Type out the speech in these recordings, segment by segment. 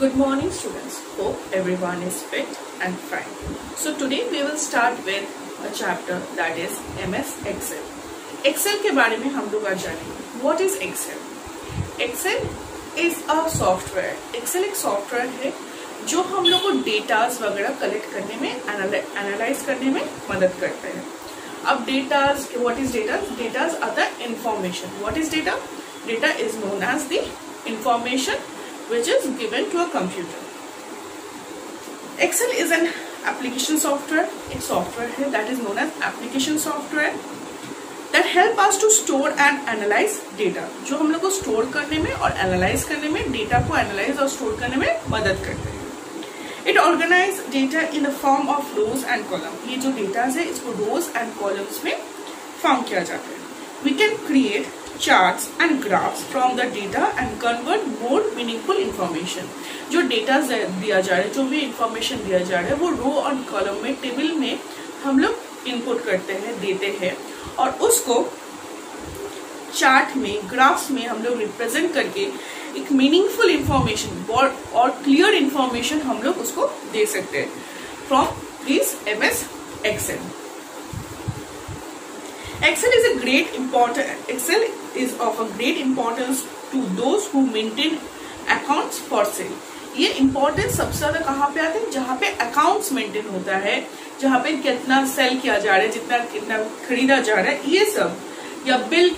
Good morning students, hope everyone is fit and fine. So today we will start with a chapter that is MS Excel. Excel के बारे में हम लोग आज जानेंगे. What is Excel? Excel is a software. Excel एक software है जो हम लोग को डेटास वगैरह कलेक्ट करने में, एनालाइज करने में मदद करते हैं. अब datas, what is data? Datas are the information. What is data? Data is known as the information which is given to a computer. Excel is an application software. एक software है that is known as application software that help us to store and analyze data. जो हम लोग को store करने में और analyze करने में, data को analyze और store करने में मदद करते हैं. It organize data in the form of rows and columns. ये जो data है इसको rows and columns में form किया जाता है. We can create charts and graphs from the data and convert more meaningful information. जो data दिया जा रहा है, जो भी information दिया जा रहा है, वो रो और कॉलम में, टेबल में हम लोग इनपुट करते हैं, देते हैं और उसको चार्ट में, ग्राफ्स में हम लोग रिप्रेजेंट करके एक मीनिंगफुल इंफॉर्मेशन और क्लियर इंफॉर्मेशन हम लोग उसको दे सकते हैं from this MS Excel. Excel is of a great importance to those who maintain accounts for sale. ये इम्पोर्टेंस सबसे ज्यादा कहाँ पे आते हैं? जहाँ पे अकाउंट्स मेंटेन होता है, जहाँ पे कितना सेल किया जा रहा है, कितना खरीदा जा रहा है, ये सब, या बिल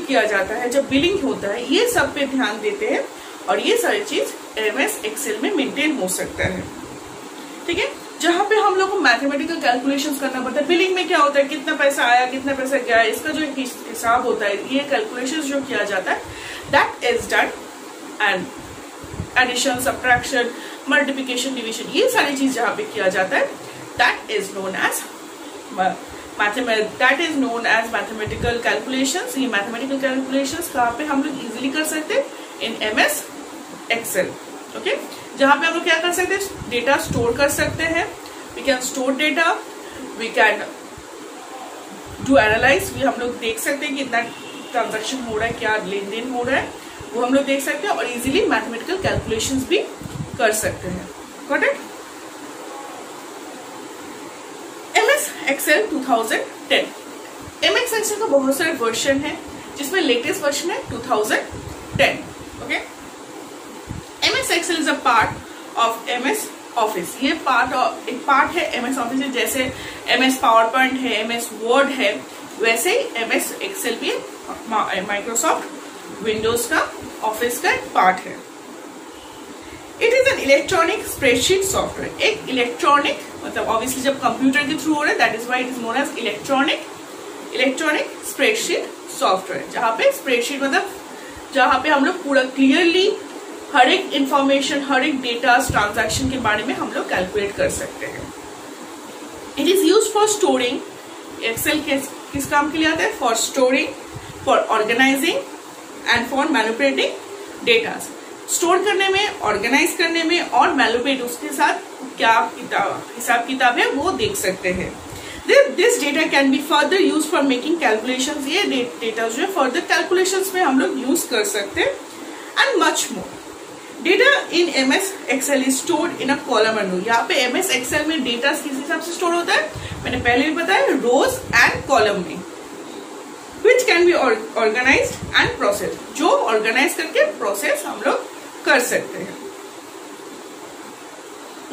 किया जाता है, जब बिलिंग होता है, ये सब पे ध्यान देते हैं और ये सारी चीज MS Excel में मेंटेन हो सकता है. ठीक है, जहाँ पे हम लोग को मैथमेटिकल कैलकुलेशंस करना पड़ता है. बिलिंग में क्या होता है, कितना पैसा आया, कितना पैसा गया, इसका जो हिसाब होता है, ये कैलकुलेशंस जो किया जाता है, that is done. And addition, subtraction, multiplication, division, ये सारी चीज जहाँ पे किया जाता है, that is known as mathematical calculations. ये मैथमेटिकल कैलकुलेशंस कहाँ पे हम लोग इजिली कर सकते हैं? इन MS Excel. ओके, जहां पे हम लोग क्या कर सकते हैं? डेटा स्टोर कर सकते हैं. We can store data, we can do analyse. हम लोग देख सकते हैं कि कितना ट्रांजैक्शन हो रहा है, क्या लेन देन हो रहा है, वो हम लोग देख सकते हैं और इजीली मैथमेटिकल कैलकुलेशंस भी कर सकते हैं. Got it? MS Excel 2010. MS Excel का बहुत सारे वर्जन है, जिसमें लेटेस्ट वर्जन है 2010. Okay, MS Excel is a part of MS Office. ये एक पार्ट है MS Office है. जैसे MS PowerPoint है, MS Word है, वैसे ही MS Excel भी माइक्रोसॉफ्ट विंडोज का ऑफिस का एक पार्ट है. It is an electronic spreadsheet software. एक इलेक्ट्रॉनिक मतलब ऑब्वियसली जब कंप्यूटर के थ्रू हो रहा है, that is why it is known as electronic spreadsheet software. जहाँ पे स्प्रेडशीट मतलब जहाँ पे हम लोग पूरा क्लियरली हर एक इंफॉर्मेशन, हर एक डेटा, ट्रांजैक्शन के बारे में हम लोग कैलकुलेट कर सकते हैं. It is use for storing. Excel किस काम के लिए आता है? For storing, for organising and for manipulating data. Store करने में, ऑर्गेनाइज करने में और मैनिपुलेट, उसके साथ क्या हिसाब किताब है वो देख सकते हैं. This data can be further use for making calculations. ये डेटा जो है फर्दर कैलकुलेशंस में हम लोग यूज कर सकते हैं and much more. Data in MS Excel is stored in a column and row. यहाँ पे MS Excel में डेटा किस हिसाब से स्टोर होता है? मैंने पहले भी बताया, रोज एंड कॉलम में, which can be organized and processed. जो ऑर्गेनाइज करके प्रोसेस हम लोग कर सकते हैं.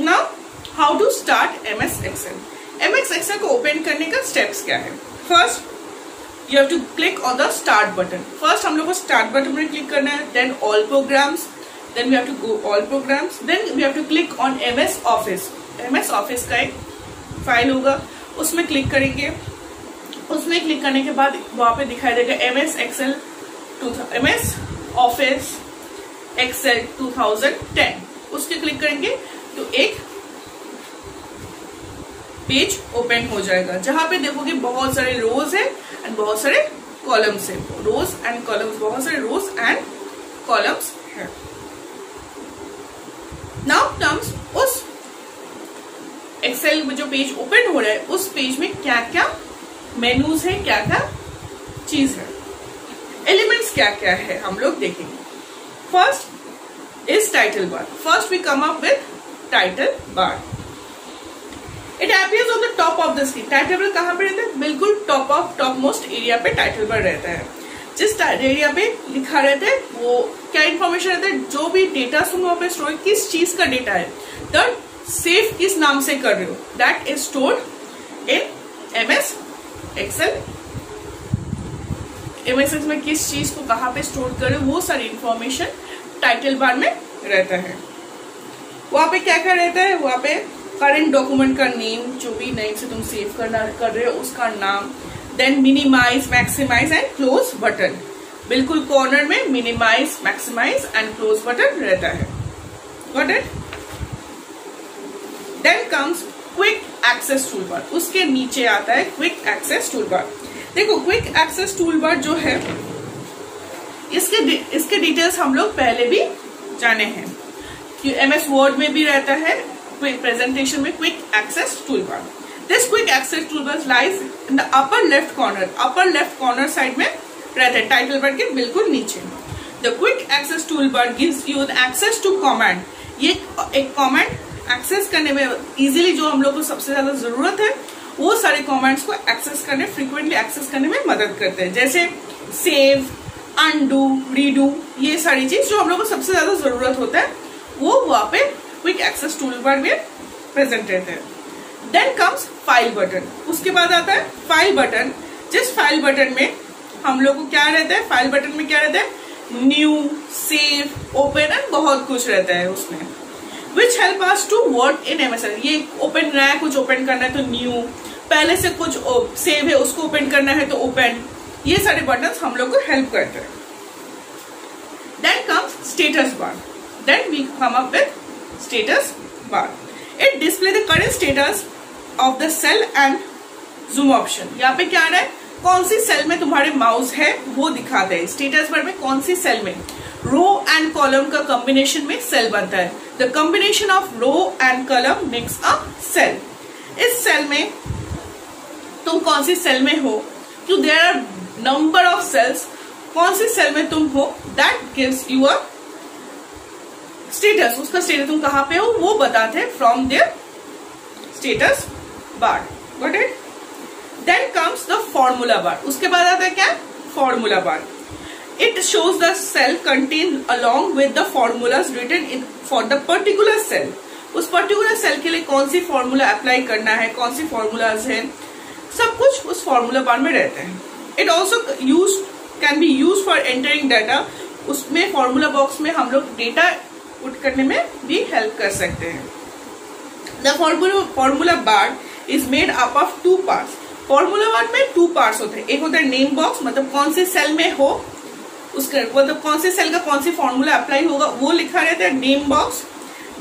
Now, how to start MS Excel? MS Excel को ओपन करने का स्टेप्स क्या है? First, you have to click on the start button. First हम लोग को स्टार्ट बटन में क्लिक करना है. Then all programs. Then we have to go all programs. Then we have to click on MS Office. MS Office का एक file होगा, उसमें क्लिक करेंगे. उसमें क्लिक करने के बाद वहां पे दिखाई देगा MS Office Excel 2010. उसके क्लिक करेंगे तो एक पेज ओपन हो जाएगा, जहां पे देखोगे बहुत सारे रोज है एंड बहुत सारे कॉलम्स है. रोज एंड कॉलम्स, बहुत सारे रोज एंड कॉलम्स है. नाउ कम्स उस एक्सेल में जो पेज ओपन हो रहा है, उस पेज में क्या क्या मेनूज है, क्या क्या चीज है, एलिमेंट्स क्या क्या है, हम लोग देखेंगे. First is title bar. First we come up with title bar. It appears on the top of the screen. Title bar कहाँ पे रहता है? बिल्कुल टॉप मोस्ट एरिया पे टाइटल बार रहता है. जिस एरिया पे लिखा रहता है वो क्या इन्फॉर्मेशन रहता है, जो भी डेटा तुम वहां पे स्टोर, किस चीज का डेटा है, द सेव किस नाम से कर रहे हो, that is stored in MS Excel. MS Excel में किस चीज को कहाँ पे स्टोर कर रहे हो वो सारी इंफॉर्मेशन टाइटल बार में रहता है. वहां पे क्या क्या रहता है, वहां पे करंट डॉक्यूमेंट का नेम, जो भी नेम से तुम सेव कर रहे हो उसका नाम, then minimise, maximise and close button. बिल्कुल कॉर्नर में minimise, maximise and close button रहता है. Got it? Then comes quick access tool bar. उसके नीचे आता है क्विक एक्सेस टूल बार. देखो क्विक एक्सेस टूल बार जो है इसके डिटेल्स हम लोग पहले भी जाने हैं कि MS वर्ड में भी रहता है प्रेजेंटेशन में quick access tool bar. This quick access tool bar lies in the upper left corner side में रहता है टाइटल बार के बिल्कुल नीचे. The quick access tool bar gives you access to command. ये एक कमांड एक्सेस करने में इजीली, जो हम लोग को सबसे ज्यादा जरूरत है वो सारे कमांड्स को एक्सेस करने, फ्रीक्वेंटली एक्सेस करने में मदद करते हैं. जैसे सेव, अनडू, रीडू, ये सारी चीज जो हम लोग को सबसे ज्यादा जरूरत होता है वो वहां पे क्विक एक्सेस टूल बार में प्रेजेंट रहते हैं. Then comes file button. उसके बाद आता है फाइल बटन. जिस फाइल बटन में हम लोग को क्या रहता है, फाइल बटन में क्या रहता है, न्यू, सेव, ओपन एंड बहुत कुछ रहता है उसमें, which help us to work in MS. ये ओपन रहा है, कुछ ओपन करना है तो न्यू, पहले से कुछ सेव है उसको ओपन करना है तो ओपन. ये सारे बटन हम लोग को हेल्प करते हैं. Then comes status bar. Then we come up with status bar. It display the current status of the cell and zoom option. यहाँ पे क्या आ रहा है, कौन सी सेल में तुम्हारे माउस है वो दिखाते हैं. स्टेटस बार में कौन सी सेल में, रो एंड कॉलम का कॉम्बिनेशन में सेल बनता है. The combination of row and column makes a cell. इस सेल में तुम कौन सी सेल में हो, तो there are number of cells, कौन सी सेल में तुम हो, that gives you a status. उसका स्टेटस तुम कहां पे हो वो बताते हैं from there status bar. Got it? Then comes the formula bar. उसके बाद आता है क्या, formula bar. It shows the cell content along with the formulas written in for the particular cell. उस पर्टिकुलर सेल के लिए कौन सी फॉर्मूला अप्लाई करना है, कौन सी फॉर्मूलाज है, सब कुछ उस फॉर्मूला बार में रहता है. It also can be use for entering data. उसमें फॉर्मूला बॉक्स में हम लोग डेटा पुट करने में भी हेल्प कर सकते हैं. The formula bar is made up of 2 parts. Formula bar में 2 पार्ट्स होते हैं. एक होता है नेम बॉक्स, मतलब कौन से सेल में हो उसका, मतलब कौन से सेल का कौन सी फॉर्मूला अप्लाई होगा वो लिखा रहता है, नेम बॉक्स.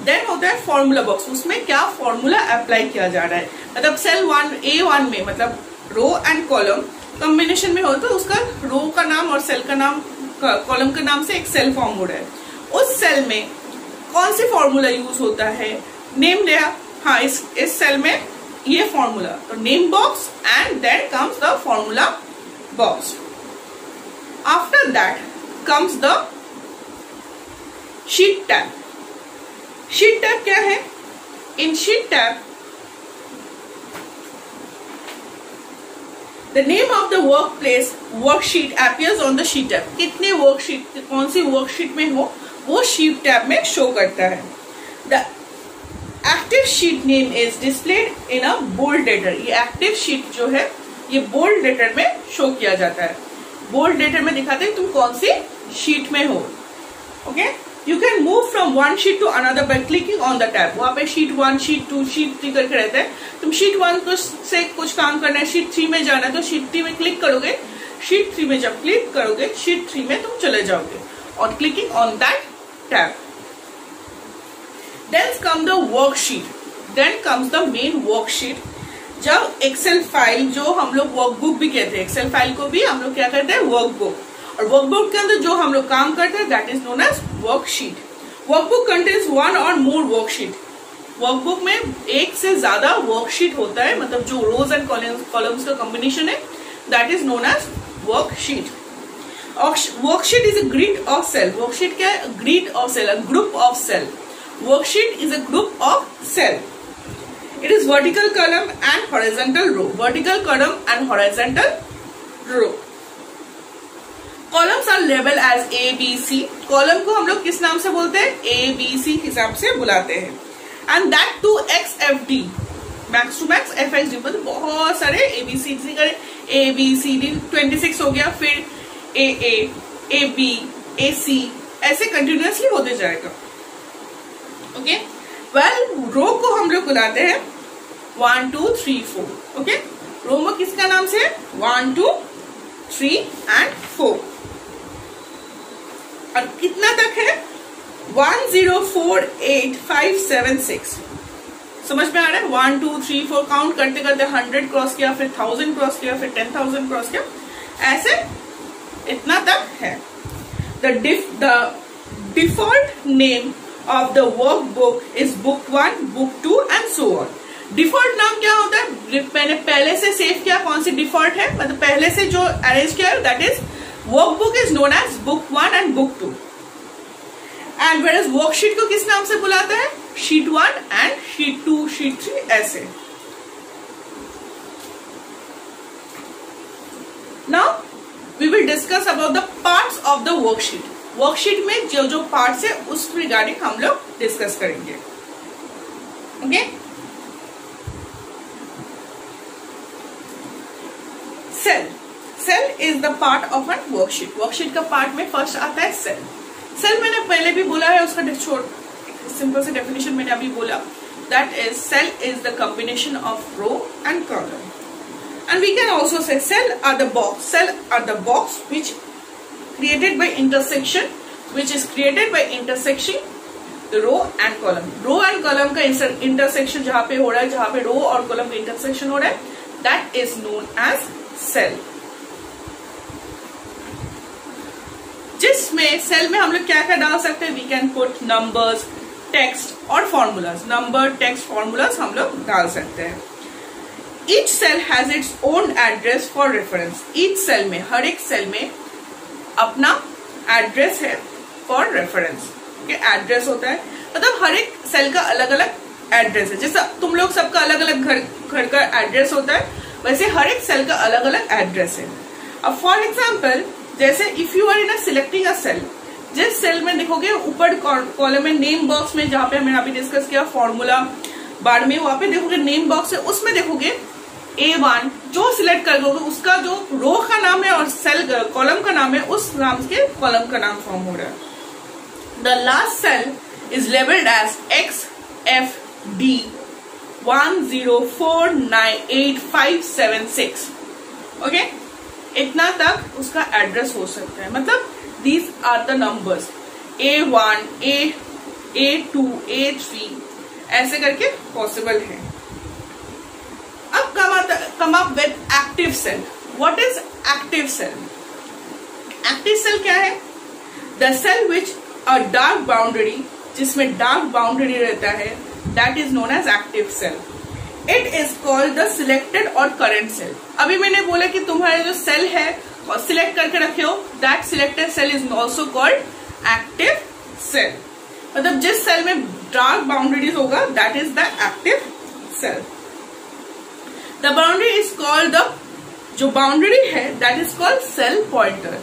देन होता है फॉर्मूला बॉक्स, उसमें क्या फॉर्मूला अप्लाई किया जा रहा है, मतलब सेल A1 में, मतलब रो एंड कॉलम कॉम्बिनेशन में हो तो उसका रो का नाम और सेल का नाम, कॉलम के नाम से एक सेल फॉर्म हो रहा है. उस सेल में कौन सी फॉर्मूला यूज होता है, नेम लिया, हाँ इस सेल में ये फॉर्मूला, तो name box and then comes the formula box. After that comes the sheet tab. Sheet tab क्या है, in sheet tab the name of the work place worksheet appears on the sheet tab. कितने worksheet, कौन सी worksheet में हो वो sheet tab में show करता है. The active sheet name is displayed in a bold letter. ये एक्टिव शीट जो है ये बोल्ड लेटर में शो किया जाता है. बोल्ड लेटर में दिखाते हैं तुम कौन सी शीट में हो. Okay, you can move from one sheet to another by clicking on the tab. वहां पे शीट 1, शीट 2, शीट 3 करके रहता है. तुम शीट 1 से कुछ काम करना है, शीट 3 में जाना है तो शीट 3 में क्लिक करोगे. शीट 3 में जब क्लिक करोगे शीट 3 में तुम चले जाओगे और clicking on that tab. Then comes the worksheet. Then comes the main worksheet. जब एक्सेल फाइल, जो हम लोग वर्कबुक भी कहते हैं, एक्सेल फाइल को भी हम लोग क्या करते हैं, वर्कबुक. और वर्कबुक के अंदर जो हम लोग काम करते हैं that is known as worksheet. Workbook contains 1 और मोर वर्कशीट. वर्कबुक में एक से ज्यादा वर्कशीट होता है, मतलब जो रोज एंड कॉलम्स का कॉम्बिनेशन है that is known as worksheet. Worksheet is a grid of cell. Worksheet क्या है? Grid of cell, a group of cell. Worksheet is a group of cell. It is vertical column and horizontal row. Vertical column and horizontal row. Columns are labeled as A, B, C. Column को हम लोग किस नाम से बोलते हैं? A, B, C हिसाब से बुलाते हैं. And that to X, F, D. Max to max, F, X, D. मतलब बहुत सारे A, B, C करें. A, B, C, D 26 हो गया. फिर A, A, A, B, A, C ऐसे कंटिन्यूसली होते जाएगा. ओके. रो को हम लोग बुलाते हैं 1, 2, 3, 4. ओके. रो में किसका नाम से? 1, 2, 3 and 4. और कितना तक है? 1, 0, 4, 8, 5, 7, 6. समझ में आ रहा है? 1, 2, 3, 4 काउंट करते करते 100 क्रॉस किया, फिर 1000 क्रॉस किया, फिर 10,000 क्रॉस किया, ऐसे इतना तक है. The default name of the workbook is book 1, book 2 and so on. Default नाम क्या होता है? मैंने पहले से सेव किया. कौन सी डिफॉल्ट है? मतलब पहले से जो अरेंज किया है, that is workbook is known as book 1 and book 2. And where is worksheet को किस नाम से बुलाता है? शीट 1 एंड शीट 2, शीट 3 ऐसे. Now we will discuss about the parts of the worksheet. Worksheet में जो जो पार्ट्स है उस रिगार्डिंग हम लोग डिस्कस करेंगे. Okay. Cell. Cell is the part of an worksheet. Worksheet का पार्ट में फर्स्ट आता है सेल. सेल मैंने पहले भी बोला है, उसका सिंपल से डेफिनेशन मैंने अभी बोला. That is cell is the combination of row and column. And we can also say cell are the box. Cell are the box which created by intersection, which is created by intersection the row and column. Row and column का intersection जहाँ पे हो रहा है, जहाँ पे row और column का intersection हो रहा है, that is known as cell. जिसमें cell में हम लोग क्या क्या डाल सकते हैं? We can put numbers, text और formulas. Number, text, formulas हम लोग डाल सकते हैं. Each cell has its own address for reference. Each cell में, हर एक cell में अपना एड्रेस है फॉर रेफरेंस. एड्रेस होता है मतलब हर एक सेल का अलग अलग एड्रेस है. जैसे तुम लोग सबका अलग अलग घर का एड्रेस होता है, वैसे हर एक सेल का अलग अलग एड्रेस है. अब फॉर एग्जांपल, जैसे if you are in a selecting a cell, जिस सेल में देखोगे ऊपर कॉलम में नेम बॉक्स में, जहां पे मैंने अभी डिस्कस किया फॉर्मूला बार में, वहां पे देखोगे नेम बॉक्स है, उसमें देखोगे A1 जो सिलेक्ट कर दोगे उसका जो रो का नाम है और सेल कॉलम का नाम है, उस नाम के कॉलम का नाम फॉर्म हो रहा है. The last cell is labelled as X, F, D 1, 0, 4, 9, 8, 5, 7, 6. Okay. इतना तक उसका एड्रेस हो सकता है. मतलब these are the numbers A1, A2, A3 ऐसे करके पॉसिबल है. अब come up with active cell. What is active cell? Active cell क्या है? The cell which a dark boundary, जिसमें dark boundary रहता है, that is known as active cell. It is called the selected or current cell. अभी मैंने बोला कि तुम्हारे जो सेल है और सिलेक्ट करके रखे हो, that selected cell is also called active cell. मतलब जिस सेल में डार्क बाउंड्रीज होगा, that is the active cell. The boundary is called the, जो बाउंड्री है that is called cell pointer.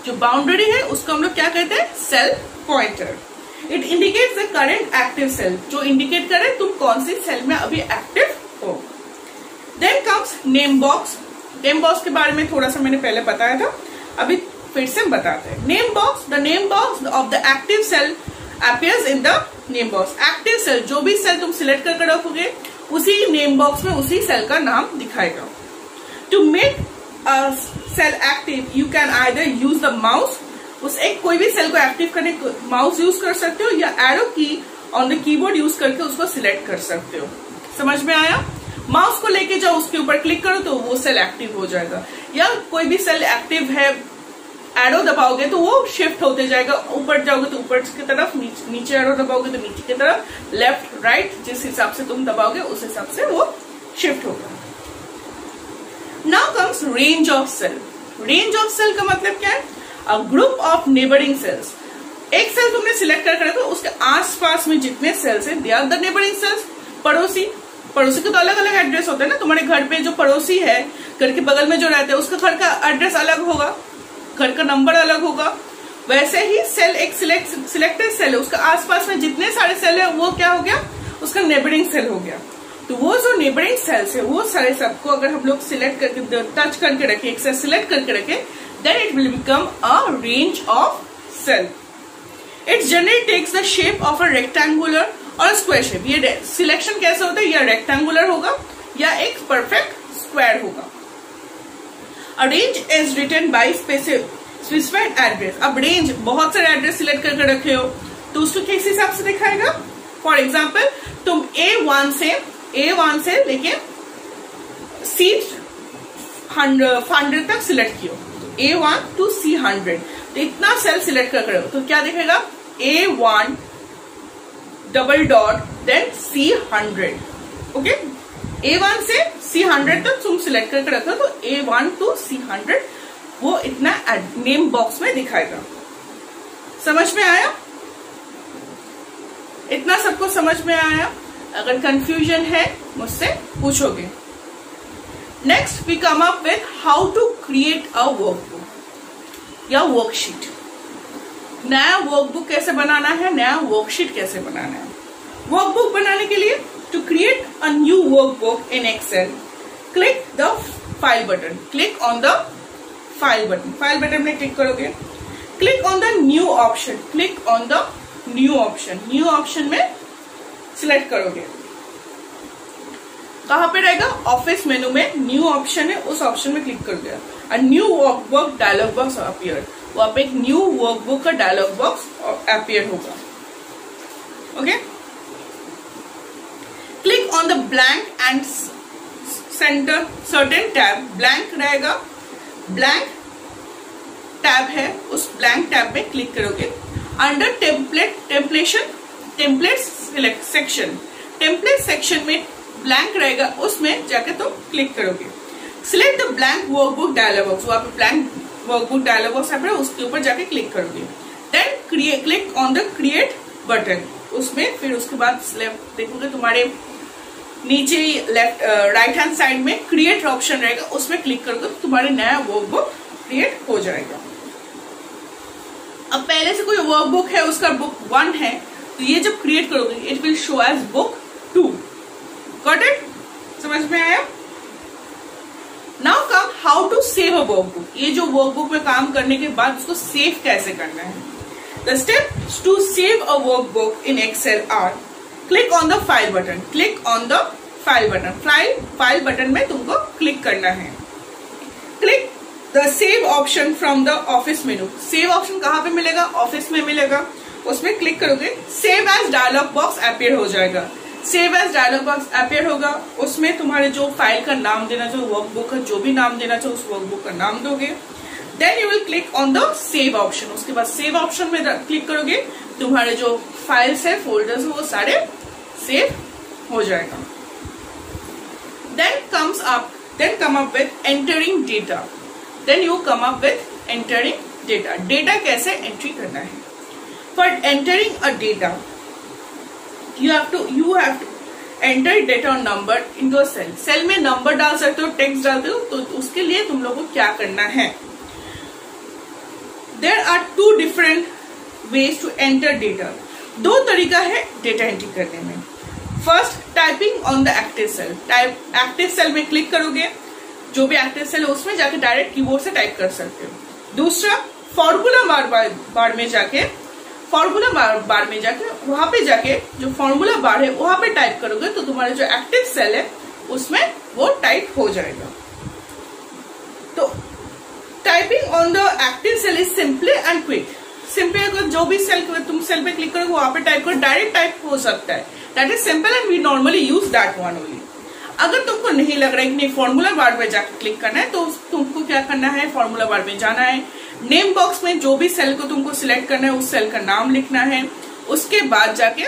जो बाउंड्री है उसको हम लोग क्या कहते हैं? cell pointer. It indicates the current active cell. जो इंडिकेट करे तुम कौन सी सेल में अभी एक्टिव हो. Then comes name box. Name box के बारे में थोड़ा सा मैंने पहले बताया था, अभी फिर से बताते हैं. Name box, the name box of the active cell appears in the name box. Active cell, जो भी सेल तुम सिलेक्ट करके रखोगे उसी नेम बॉक्स में उसी सेल का नाम दिखाएगा. To make a cell active you can either use the mouse. उस एक कोई भी सेल को एक्टिव करने माउस यूज कर सकते हो, या एरो की ऑन द कीबोर्ड यूज करके उसको सिलेक्ट कर सकते हो. समझ में आया? माउस को लेके जाओ, उसके ऊपर क्लिक करो तो वो सेल एक्टिव हो जाएगा. या कोई भी सेल एक्टिव है, एरो दबाओगे तो वो शिफ्ट होते जाएगा. ऊपर जाओगे तो ऊपर की तरफ, नीचे एरो दबाओगे तो नीचे की तरफ, लेफ्ट राइट जिस हिसाब से तुम दबाओगे उस हिसाब से वो शिफ्ट होगा. Now comes range of cell. Range of cell का मतलब क्या है? A group of neighbouring cells. एक सेल तुमने सिलेक्ट कर रखा, उसके आसपास में जितने सेल्स हैं they are the neighbouring cells. पड़ोसी के तो अलग अलग एड्रेस होते हैं ना। तुम्हारे घर पे जो पड़ोसी है, घर के बगल में जो रहते हैं, उसका घर का एड्रेस अलग होगा, घर का नंबर अलग होगा। वैसे ही सेल एक सिलेक्टेड सेल है, उसके आसपास में जितने सारे सेल है वो क्या हो गया, उसका नेबरिंग सेल हो गया। तो वो जो नेबरिंग सेल्स है वो सारे सबको अगर हम लोग सिलेक्ट करके टच करके रखें, एक सेल सिलेक्ट करके रखें, then it will become a range of cell. It generally takes the shape of a rectangular और स्क्वायर शेप। ये सिलेक्शन कैसे होता है, या रेक्टेंगुलर होगा या एक परफेक्ट स्क्वायर होगा। A range is written by specified address. अब रेंज बहुत सारे एड्रेस सिलेक्ट करके रखे हो तो उसको किस हिसाब से दिखाएगा। फॉर एग्जाम्पल तुम A1 से लेके C100 तक सिलेक्ट किया, A1 to C100, तो इतना सेल सिलेक्ट कर रहे हो तो क्या दिखेगा, A1 double dot then C100। Okay, A1 से C100 तक तुम सिलेक्ट करके रखो तो A1 to C100 वो इतना नेम बॉक्स में दिखाएगा। समझ में आया? इतना सबको समझ में आया? अगर कंफ्यूजन है मुझसे पूछोगे। Next we come up with how to create a workbook या वर्कशीट। नया वर्कबुक कैसे बनाना है, नया वर्कशीट कैसे बनाना है। वर्कबुक बनाने के लिए to create a new workbook in Excel, click the file button, click on the file button, file button में क्लिक करोगे, click on the new option, click on the new option, new option में select करोगे। कहां पे रहेगा, office मेनू में new option है, उस ऑप्शन में क्लिक करोगे। A new workbook dialog box appear, वहां पे एक न्यू वर्कबुक का डायलॉग बॉक्स अपीयर होगा। Okay, click on the blank and centre certain tab, blank रहेगा, ब्लैंक टैब है, उस ब्लैंक टैब में क्लिक करोगे। Under template section, template section में ब्लैंक रहेगा, उसमें जाके तुम क्लिक करोगे। Select the blank workbook dialog box, वहां पे ब्लैंक वर्कबुक डायलॉग बॉक्स है, उसके ऊपर जाके क्लिक करोगे। Then click on the create button, उसमें फिर उसके बाद देखोगे तुम्हारे नीचे लेफ्ट राइट हैंड साइड में क्रिएट ऑप्शन रहेगा, उसमें क्लिक करोगे तो तुम्हारे नया वर्कबुक क्रिएट हो जाएगा। अब पहले से कोई वर्कबुक है, उसका बुक 1 है, तो ये जब क्रिएट करोगे it will show as book 2। Got it? समझ में आया? Now come how to save a workbook. ये जो वर्कबुक में काम करने के बाद उसको सेव कैसे करना है। The steps to save a workbook in Excel are, click on the file button, click on the file button, file button में तुमको क्लिक करना है। Click the save option from the office menu, save option कहां पे मिलेगा, office में मिलेगा, उसमें क्लिक करोगे, save as dialog box appear हो जाएगा। Save as dialog box appear होगा, उसमें तुम्हारे जो फाइल का नाम देना चाहिए, वर्कबुक का जो भी नाम देना चाहिए उस वर्कबुक का नाम दोगे। Then you will click on the save option, उसके बाद सेव ऑप्शन में क्लिक करोगे, तुम्हारे जो फाइल्स है, फोल्डर्स है, वो सारे सेव हो जाएगा। Then come up with entering data, then you come up with entering data. Data कैसे एंट्री करना है। For entering a data you have to enter data number into a cell. Cell में number डाल सकते हो, text डालते हो, तो उसके लिए तुम लोगों को क्या करना है। There are 2 different ways to enter data. 2 तरीका है डेटा एंट्री करने में। First, typing on the active cell, active cell में क्लिक करोगे, जो भी एक्टिव सेल है उसमें जाके डायरेक्ट कीबोर्ड से टाइप कर सकते हो। दूसरा, फॉर्मूला बार में जाके वहां पे जाके जो फॉर्मूला बार है वहां पे टाइप करोगे तो तुम्हारे जो एक्टिव सेल है उसमें वो टाइप हो जाएगा। तो typing on the active cell is simply and quick. Simple, अगर जो भी तुम सेल पे क्लिक करोगे वहां पे टाइप करो, डायरेक्ट टाइप हो सकता है। That is simple and we normally use that one only. अगर तुमको नहीं लग रहा है कि नहीं फॉर्मूला बार में जाकर क्लिक करना है, तो तुमको क्या करना है, फॉर्मूला बार में जाना है, नेम बॉक्स में जो भी सेल को तुमको सिलेक्ट करना है उस सेल का नाम लिखना है, उसके बाद जाके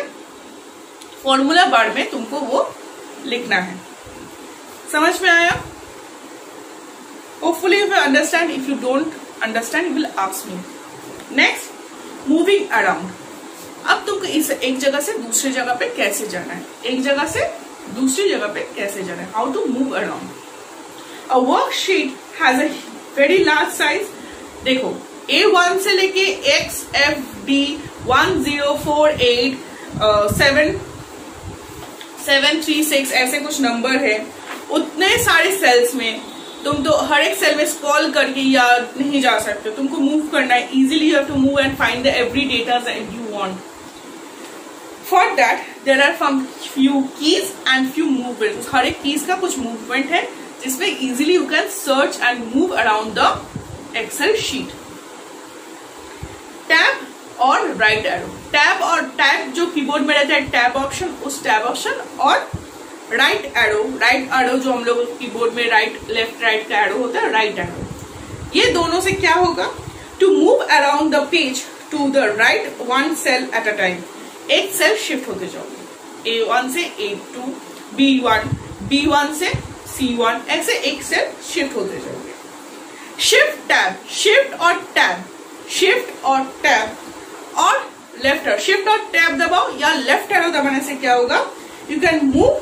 फॉर्मूला बार में तुमको वो लिखना है। समझ में आया? Hopefully you will understand. If you don't understand you will ask me. Next moving around. अब तुमको इस एक जगह से दूसरी जगह पे कैसे जाना है, एक जगह से दूसरी जगह पे कैसे जाना है, how to move around. A worksheet has a very large size. देखो A1 से लेके XFD 1048 736 ऐसे कुछ नंबर है, उतने सारे सेल्स में तुम तो हर एक सेल में स्क्रॉल करके याद नहीं जा सकते, तुमको मूव करना है easily. You have to move and find the every data that you want. For that there are few keys and few movements. हर एक कीज का कुछ मूवमेंट है जिसमें easily you can search and move around the Excel sheet. Tab और right arrow. Tab और tab जो keyboard में रहता है टैब ऑप्शन, उस टैब ऑप्शन, और राइट एरो जो हम लोग कीबोर्ड में राइट लेफ्ट राइट का एरो होता है, राइट एरो। ये दोनों से क्या होगा, to move around the page to the right one cell at a time. एक सेल शिफ्ट होते जाओगे, A1 से A2, B1, B1 से C1, ऐसे एक सेल शिफ्ट होते जाओगे। शिफ्ट टैब, शिफ्ट और टैब, शिफ्ट और टैब और लेफ्ट एरो। शिफ्ट और टैब दबाओ या लेफ्ट एरो दबाने से क्या होगा, you can move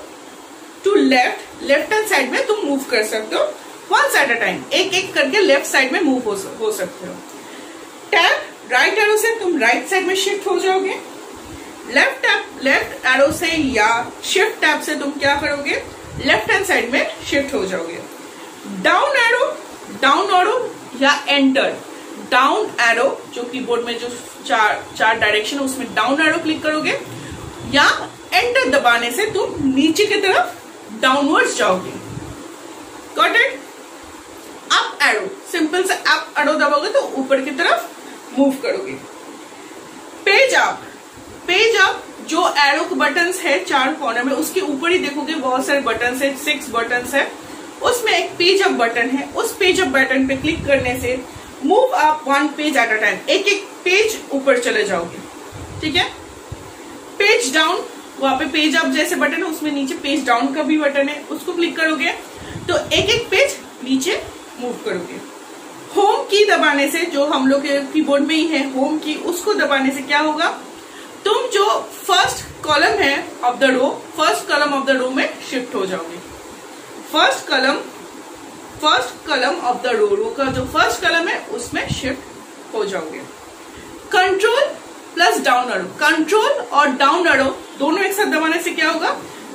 to left hand side में तुम मूव कर सकते हो वन एट अ टाइम, एक एक करके लेफ्ट साइड में मूव हो सकते हो। टैब राइट एरो से तुम राइट साइड में शिफ्ट हो जाओगे। लेफ्ट एरो से या शिफ्ट टैब से तुम क्या करोगे, लेफ्ट हैंड साइड में शिफ्ट हो जाओगे। डाउन एरो या एंटर। डाउन एरो जो कीबोर्ड में जो चार डायरेक्शन है उसमें डाउन एरो क्लिक करोगे, या एंटर दबाने से तुम नीचे की तरफ डाउनवर्ड्स जाओगे। Got it. Up arrow, simple से अप एरो दबाओगे तो ऊपर की तरफ मूव करोगे। पेज अप जो एरो के बटन्स है चार कॉर्नर में, उसके ऊपर ही देखोगे बहुत सारे बटन्स है, 6 बटन्स है, उसमें एक पेज अप बटन है। उस पेज अप बटन पे क्लिक करने से move up 1 page eight a time, एक एक पेज ऊपर चले जाओगे। ठीक है। पेज डाउन, वहां पे पेज अप जैसे बटन है उसमें नीचे पेज डाउन का भी बटन है, उसको क्लिक करोगे तो एक एक पेज नीचे मूव करोगे। होम की दबाने से, जो हम लोग के कीबोर्ड में ही है होम की, उसको दबाने से क्या होगा, तुम जो फर्स्ट कॉलम है of the row, first column of the row में शिफ्ट हो जाओगे। First column of the row का जो फर्स्ट कॉलम है उसमें शिफ्ट हो जाओगे। Control plus down arrow, control और डाउन एरो दोनों एक साथ दबाने से क्या होगा,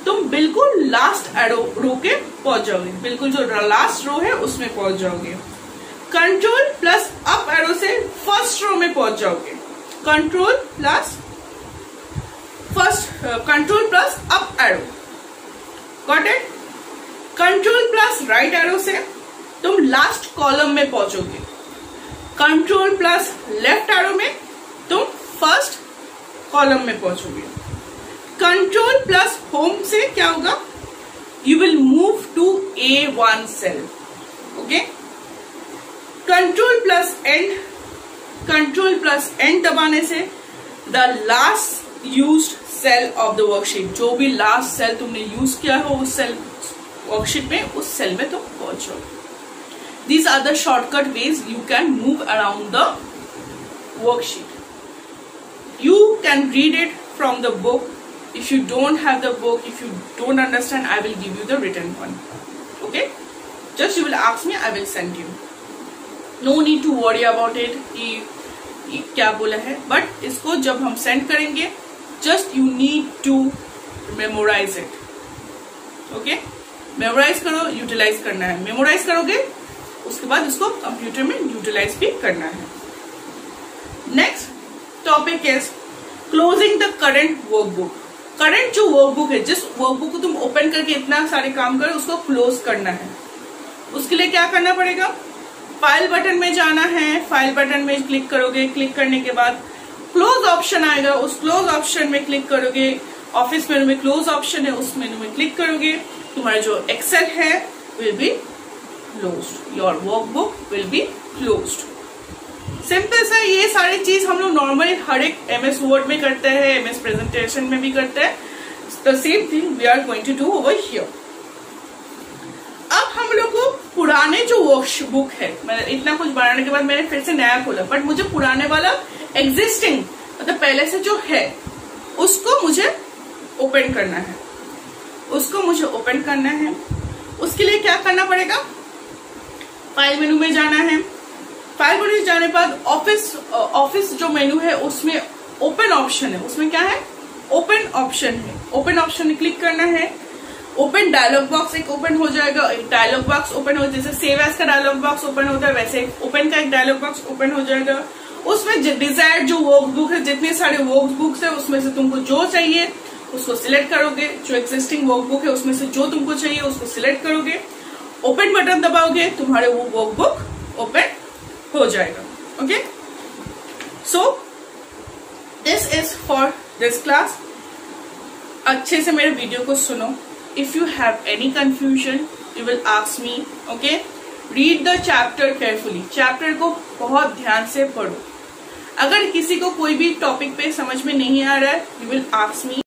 तुम बिल्कुल लास्ट एरो रो के पहुंच जाओगे, बिल्कुल जो लास्ट रो है उसमें पहुंच जाओगे। कंट्रोल प्लस अप एरो से फर्स्ट रो में पहुंच जाओगे। Control plus up arrow, got it. Control plus right arrow से तुम लास्ट कॉलम में पहुंचोगे। कंट्रोल प्लस लेफ्ट एरो में तुम फर्स्ट कॉलम में पहुंचोगे। कंट्रोल प्लस होम से क्या होगा, you will move to A1 cell. Okay. Control plus end दबाने से the last used cell of the worksheet, जो भी लास्ट सेल तुमने यूज किया हो उस सेल वर्कशीट में, उस सेल में तुम पहुंचो। These are the shortcut ways you can move around the worksheet. You can read it from the book. If you don't have the book, if you don't understand, I will give you the written one. Okay? Just you will ask me, I will send you. No need to worry about it कि क्या बोला है, but इसको जब हम send करेंगे, just you need to memorize it. Okay? Memorize करो, utilize करना है। Memorize करोगे उसके बाद इसको कंप्यूटर में यूटिलाइज भी करना है। Next topic is closing the current workbook. Current जो वर्कबुक है, जिस वर्कबुक को तुम ओपन करके इतना सारे काम करो, उसको क्लोज करना है। उसके लिए क्या करना पड़ेगा, फाइल बटन में जाना है, फाइल बटन में क्लिक करोगे, क्लिक करने के बाद क्लोज ऑप्शन आएगा, उस क्लोज ऑप्शन में क्लिक करोगे। ऑफिस मेनू में क्लोज ऑप्शन है, उस मेनू में क्लिक करोगे, तुम्हारा जो एक्सेल है will be closed, your workbook will be closed. Simple सा ये सारी चीज हम लोग नॉर्मली हर एक MS वर्ड में करते हैं, MS प्रेजेंटेशन में भी करते हैं। The same thing we are going to do over here. अब हम लोग को पूरा पुराने जो वर्कबुक है, मैंने इतना कुछ बनाने के बाद मैंने फिर से नया खोला, बट मुझे पुराने वाला एग्जिस्टिंग मतलब पहले से जो है उसको मुझे ओपन करना है, उसको मुझे ओपन करना है। उसके लिए क्या करना पड़ेगा, फाइल मेनू में जाना है। फाइल मेनू में जाने के बाद ऑफिस जो मेनू है उसमें ओपन ऑप्शन है, उसमें क्या है, ओपन ऑप्शन है। ओपन ऑप्शन क्लिक करना है। ओपन डायलॉग बॉक्स एक ओपन हो जाएगा, एक डायलॉग बॉक्स ओपन हो, जैसे सेव एज का डायलॉग बॉक्स ओपन होता है वैसे ओपन का एक डायलॉग बॉक्स ओपन हो जाएगा। उसमें डिजायर्ड जो वर्कबुक है, जितने सारे वर्कबुक्स है उसमें से तुमको जो चाहिए उसको सिलेक्ट करोगे, जो एक्जिस्टिंग वर्कबुक है उसमें से जो तुमको चाहिए उसको सिलेक्ट करोगे, ओपन बटन दबाओगे, तुम्हारे वो वर्कबुक ओपन हो जाएगा। Okay, so this is for this class. अच्छे से मेरे वीडियो को सुनो। If you have any confusion you will ask me. Okay, read the chapter carefully, chapter को बहुत ध्यान से पढ़ो। अगर किसी को कोई भी टॉपिक पे समझ में नहीं आ रहा है यू विल आस्क मी।